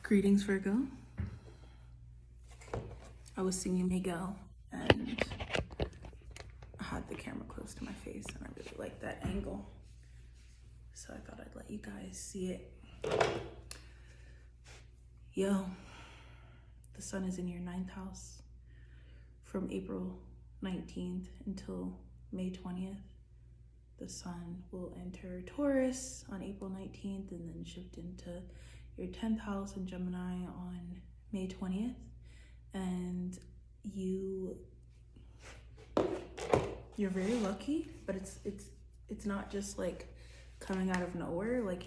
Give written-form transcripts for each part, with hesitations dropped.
Greetings, Virgo. I was singing Miguel and I had the camera close to my face and I really like that angle. So I thought I'd let you guys see it. Yo, the sun is in your 9th house from April 19th until May 20th. The sun will enter Taurus on April 19th and then shift into your 10th house in Gemini on May 20th. And you're very lucky, but it's not just like coming out of nowhere. Like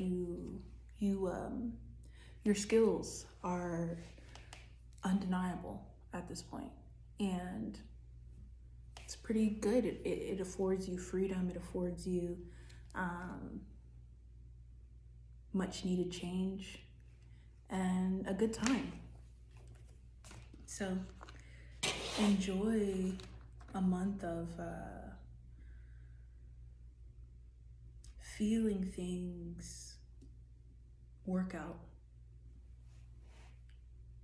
your skills are undeniable at this point, and it's pretty good. It affords you freedom. It affords you much needed change and a good time. So enjoy a month of feeling things work out,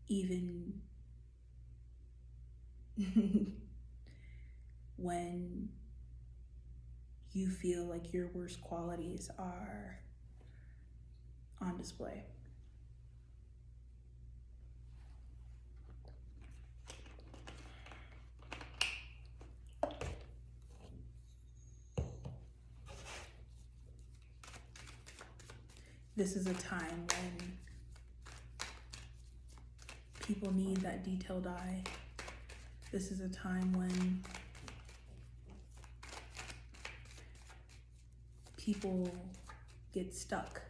even when you feel like your worst qualities are on display. This is a time when people need that detailed eye. This is a time when people get stuck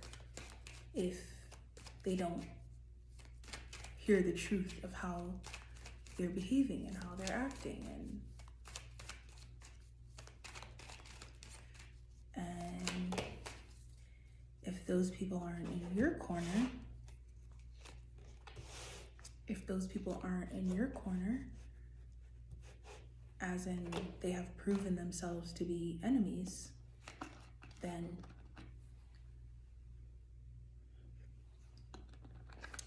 if they don't hear the truth of how they're behaving and how they're acting. And if those people aren't in your corner, as in they have proven themselves to be enemies, then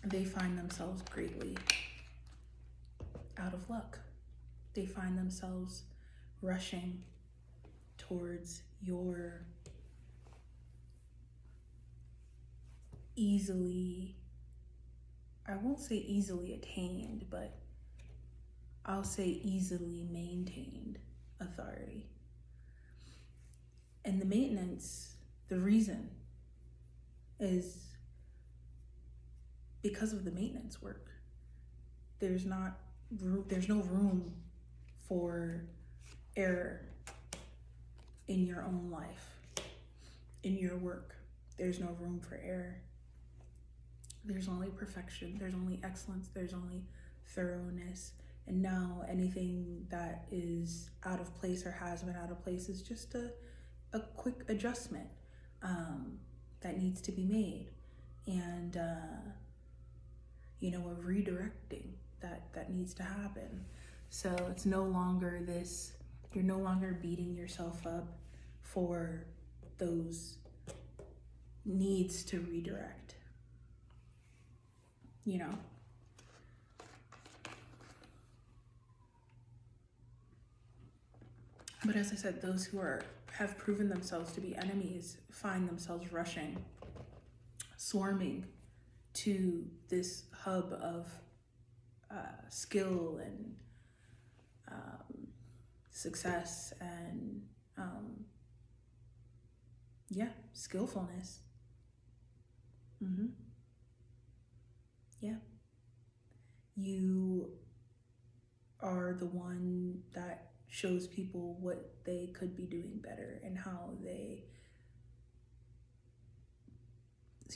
they find themselves greatly out of luck. They find themselves rushing towards your I won't say easily attained, but I'll say easily maintained authority. And the maintenance, the reason is because of the maintenance work. There's no room for error in your own life, in your work. There's no room for error. There's only perfection. There's only excellence. There's only thoroughness. And now anything that is out of place or has been out of place is just a quick adjustment that needs to be made. And, a redirecting that needs to happen. So it's no longer you're no longer beating yourself up for those needs to redirect. But as I said, those who have proven themselves to be enemies find themselves rushing, swarming to this hub of skill and success and skillfulness. Yeah. You are the one that shows people what they could be doing better and how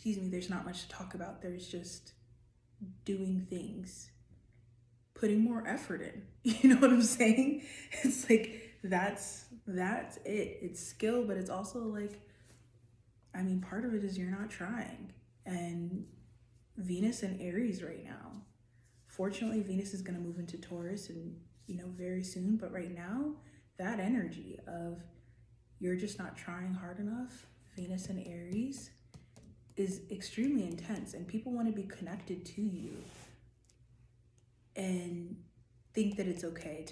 there's not much to talk about. There's just doing things, putting more effort in. You know what I'm saying? It's like, that's it. It's skill, but it's also like, part of it is you're not trying. And Venus in Aries right now. Fortunately, Venus is going to move into Taurus and very soon. But right now, that energy of you're just not trying hard enough, Venus in Aries, is extremely intense, and people want to be connected to you and think that it's okay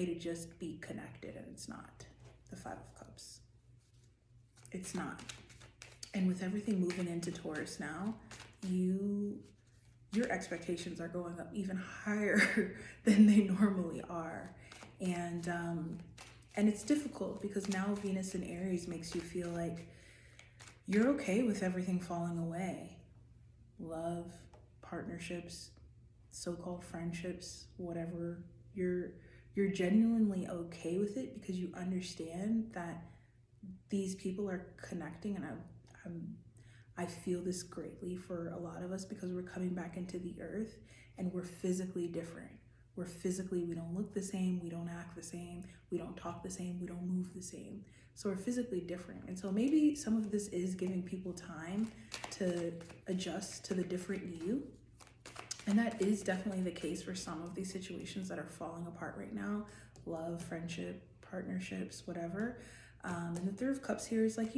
to just be connected, and it's not. The Five of Cups. It's not. And with everything moving into Taurus now, your expectations are going up even higher than they normally are. And it's difficult because now Venus in Aries makes you feel like you're okay with everything falling away. Love, partnerships, so-called friendships, whatever. You're genuinely okay with it because you understand that these people are connecting, and I feel this greatly for a lot of us because we're coming back into the earth and we're physically different. We don't look the same, we don't act the same, we don't talk the same, we don't move the same. So we're physically different. And so maybe some of this is giving people time to adjust to the different you. And that is definitely the case for some of these situations that are falling apart right now. Love, friendship, partnerships, whatever. And the Three of Cups here is like,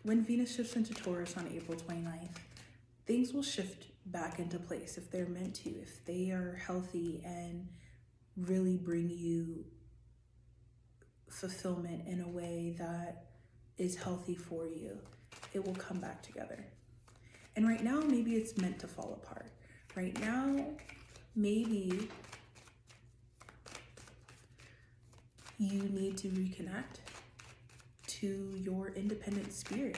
when Venus shifts into Taurus on April 29th, things will shift back into place if they're meant to, if they are healthy and really bring you fulfillment in a way that is healthy for you. It will come back together. And right now, maybe it's meant to fall apart. Right now, maybe you need to reconnect to your independent spirit,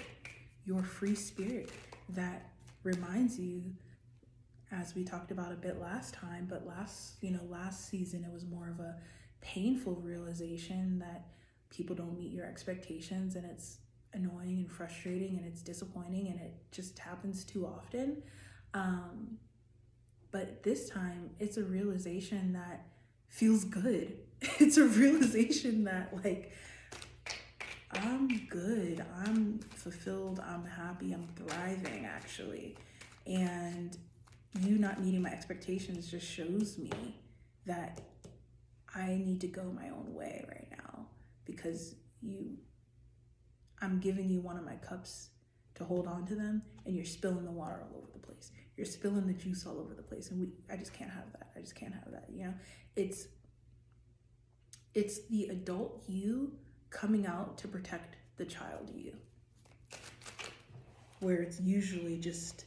your free spirit that reminds you, as we talked about a bit last time, but last season, it was more of a painful realization that people don't meet your expectations, and it's annoying and frustrating and it's disappointing and it just happens too often. But this time it's a realization that feels good. It's a realization that like, I'm good, I'm fulfilled, I'm happy, I'm thriving actually. And you not meeting my expectations just shows me that I need to go my own way right now because I'm giving you one of my cups to hold on to them, and you're spilling the water all over the place. You're spilling the juice all over the place, and I just can't have that. I just can't have that. It's the adult you coming out to protect the child you, where it's usually just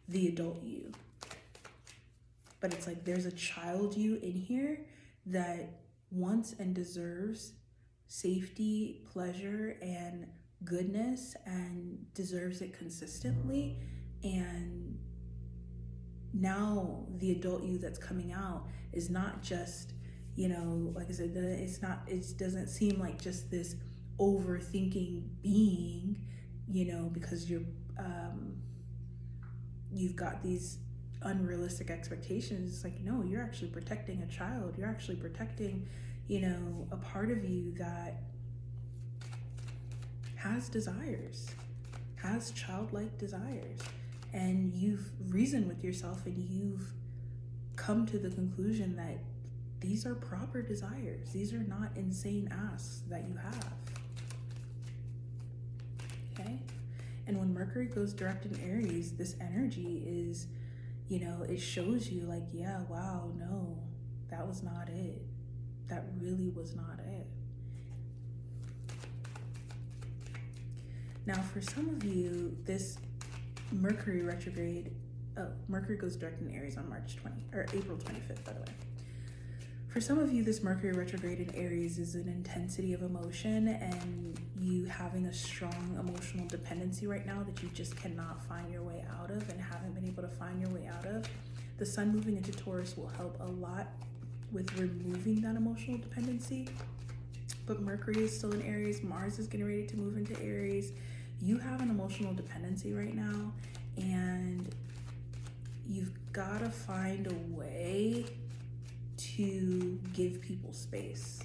the adult you. But it's like there's a child you in here that wants and deserves safety, pleasure, and goodness, and deserves it consistently. And now the adult you that's coming out is not just, like I said, it doesn't seem like just this overthinking being, because you've got these unrealistic expectations. It's like, no, you're actually protecting a child. You're actually protecting, a part of you that has desires, has childlike desires. And you've reasoned with yourself and you've come to the conclusion that these are proper desires. These are not insane asks that you have. Okay? And when Mercury goes direct in Aries, this energy is, it shows you like, yeah, wow, no, that was not it. That really was not it. Now, for some of you, this Mercury goes direct in Aries on April 25th, by the way. For some of you, this Mercury retrograde in Aries is an intensity of emotion and you having a strong emotional dependency right now that you just cannot find your way out of and haven't been able to find your way out of. The sun moving into Taurus will help a lot with removing that emotional dependency. But Mercury is still in Aries. Mars is getting ready to move into Aries. You have an emotional dependency right now, and you've got to find a way to give people space.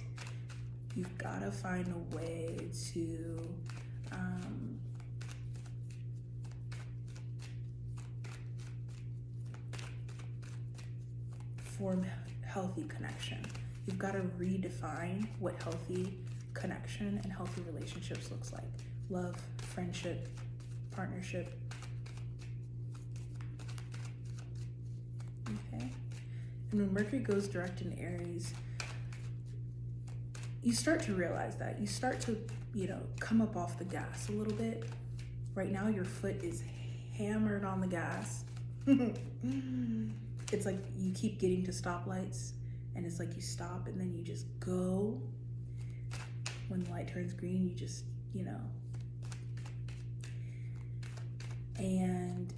You've got to find a way to form healthy connection. You've got to redefine what healthy connection and healthy relationships looks like. love, friendship, partnership. Okay. And when Mercury goes direct in Aries, you start to realize that. You start to, come up off the gas a little bit. Right now, your foot is hammered on the gas. It's like you keep getting to stoplights, and it's like you stop and then you just go. When the light turns green, you just, and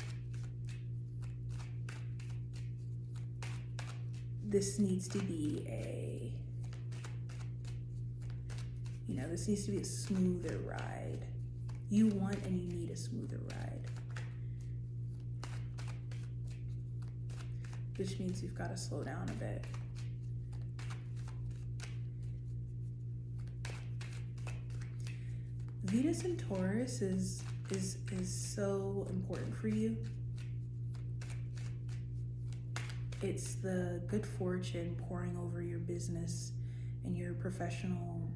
this needs to be this needs to be a smoother ride. You want and you need a smoother ride. Which means you've got to slow down a bit. Venus in Taurus is so important for you. It's the good fortune pouring over your business and your professional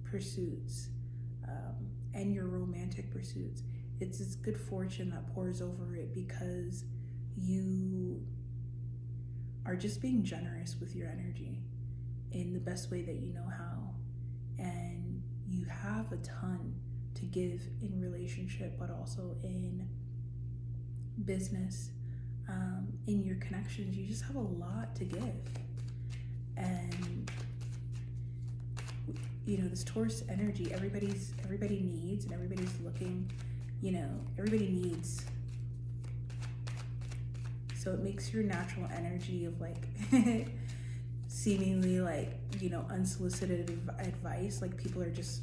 pursuits and your romantic pursuits. It's this good fortune that pours over it because you are just being generous with your energy in the best way that you know how. And you have a ton to give in relationship, but also in business, in your connections. You just have a lot to give. And this Taurus energy, everybody needs, and everybody's looking, everybody needs. So it makes your natural energy of like seemingly like, unsolicited advice, like people are just,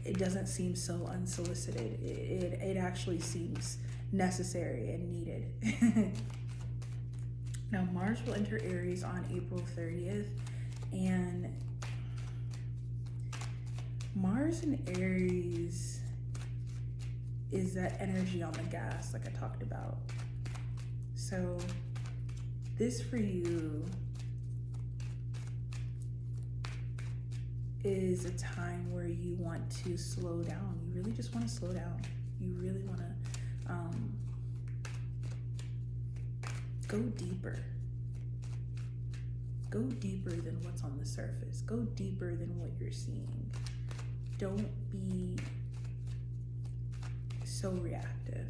it doesn't seem so unsolicited. It actually seems necessary and needed. Now Mars will enter Aries on April 30th, and Mars in Aries is that energy on the gas like I talked about. So this for you is a time where you want to slow down. You really just want to slow down. You really want to go deeper. Go deeper than what's on the surface. Go deeper than what you're seeing. Don't be so reactive.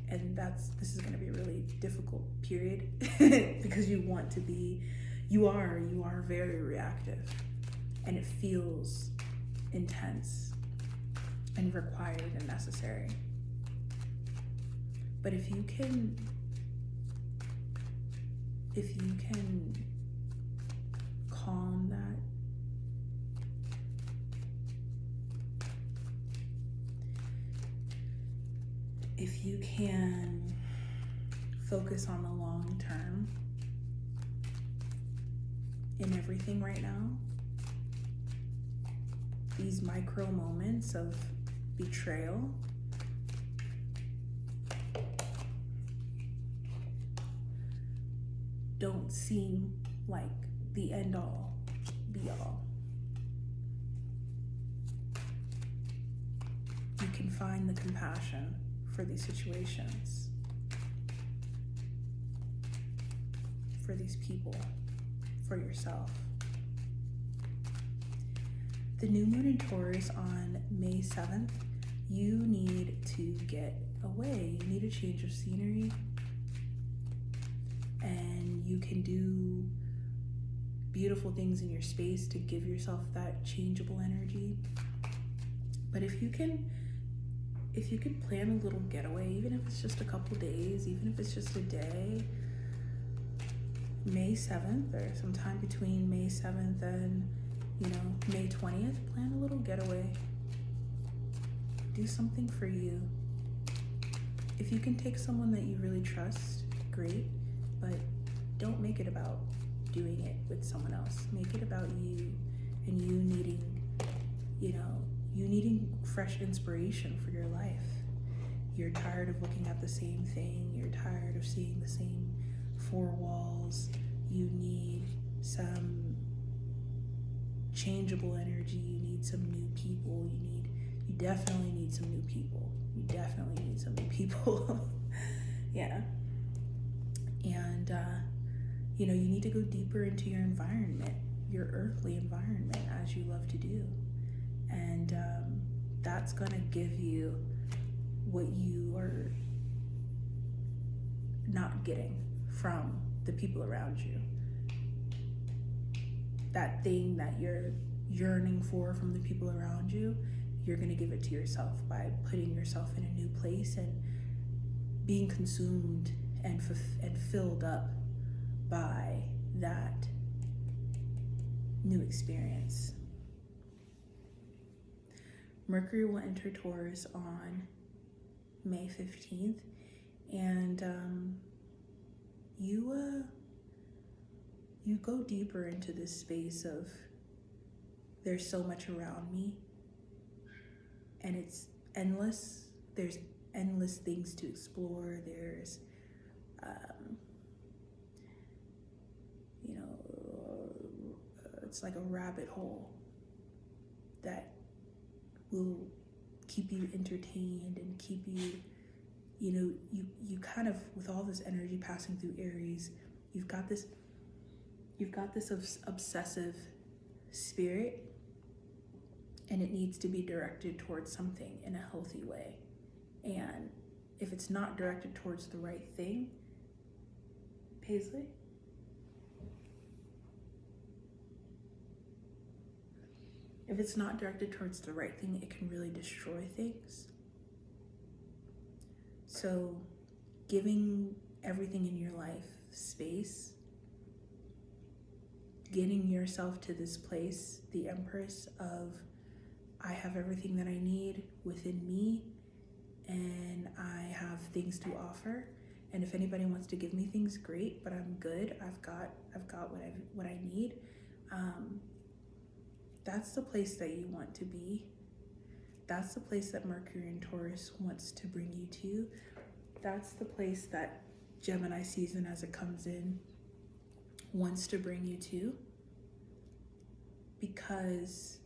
And this is going to be a really difficult period because you are very reactive, and it feels intense and required and necessary. But if you can calm that, if you can focus on the long term in everything right now, these micro moments of betrayal don't seem like the end all be all. You can find the compassion for these situations, for these people, for yourself. The new moon in Taurus on May 7th, you need to get away. You need a change of scenery, and you can do beautiful things in your space to give yourself that changeable energy. But if you can plan a little getaway, even if it's just a couple days, even if it's just a day, May 7th or sometime between May 7th and May 20th, plan a little getaway. Do something for you. If you can take someone that you really trust, great, but don't make it about doing it with someone else. Make it about you and you needing fresh inspiration for your life. You're tired of looking at the same thing. You're tired of seeing the same four walls. You need some changeable energy. You need some new people. You definitely need some new people. You definitely need some new people. Yeah. And, you know, you need to go deeper into your environment, your earthly environment, as you love to do. And that's going to give you what you are not getting from the people around you. That thing that you're yearning for from the people around you, you're going to give it to yourself by putting yourself in a new place and being consumed and filled up by that new experience. Mercury will enter Taurus on May 15th, and you go deeper into this space of there's so much around me and it's endless. There's endless things to explore. There's you know, it's like a rabbit hole that will keep you entertained and keep you, you know, you kind of, with all this energy passing through Aries, you've got this obsessive spirit, and it needs to be directed towards something in a healthy way. And if it's not directed towards the right thing, Paisley, if it's not directed towards the right thing, it can really destroy things. So giving everything in your life space, getting yourself to this place, the Empress of, I have everything that I need within me, and I have things to offer. And if anybody wants to give me things, great, but I'm good. I've got what I need. That's the place that you want to be. That's the place that Mercury in Taurus wants to bring you to. That's the place that Gemini season, as it comes in, wants to bring you to. Because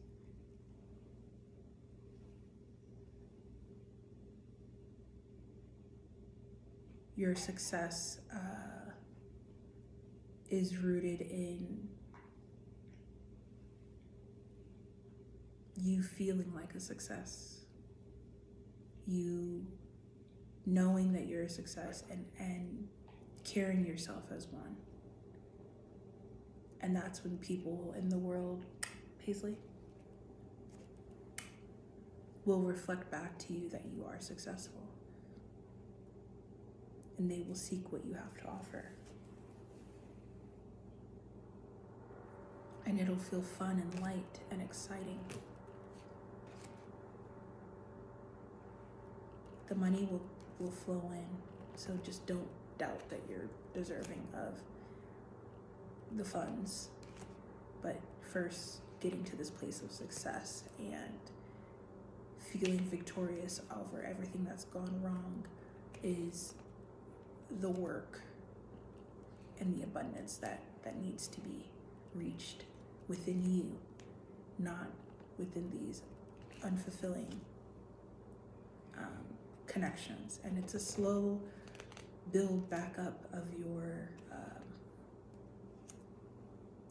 your success is rooted in you feeling like a success, you knowing that you're a success, and carrying yourself as one. And that's when people in the world, Paisley, will reflect back to you that you are successful. And they will seek what you have to offer. And it'll feel fun and light and exciting. The money will flow in, so just don't doubt that you're deserving of the funds. But first, getting to this place of success and feeling victorious over everything that's gone wrong is the work and the abundance that needs to be reached within you, not within these unfulfilling connections. And it's a slow build back up of your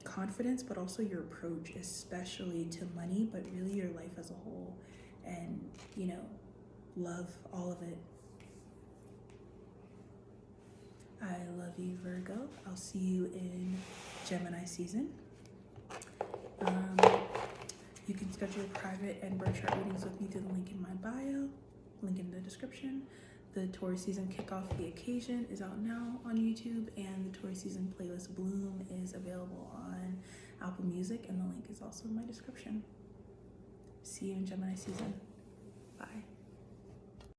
confidence, but also your approach, especially to money, but really your life as a whole. And, you know, love all of it. I love you, Virgo. I'll see you in Gemini season. You can schedule private and birth chart readings with me through the link in my bio, link in the description. The Taurus season kickoff, The Occasion, is out now on YouTube, and the Taurus season playlist Bloom is available on Apple Music, and the link is also in my description. See you in Gemini season. Bye.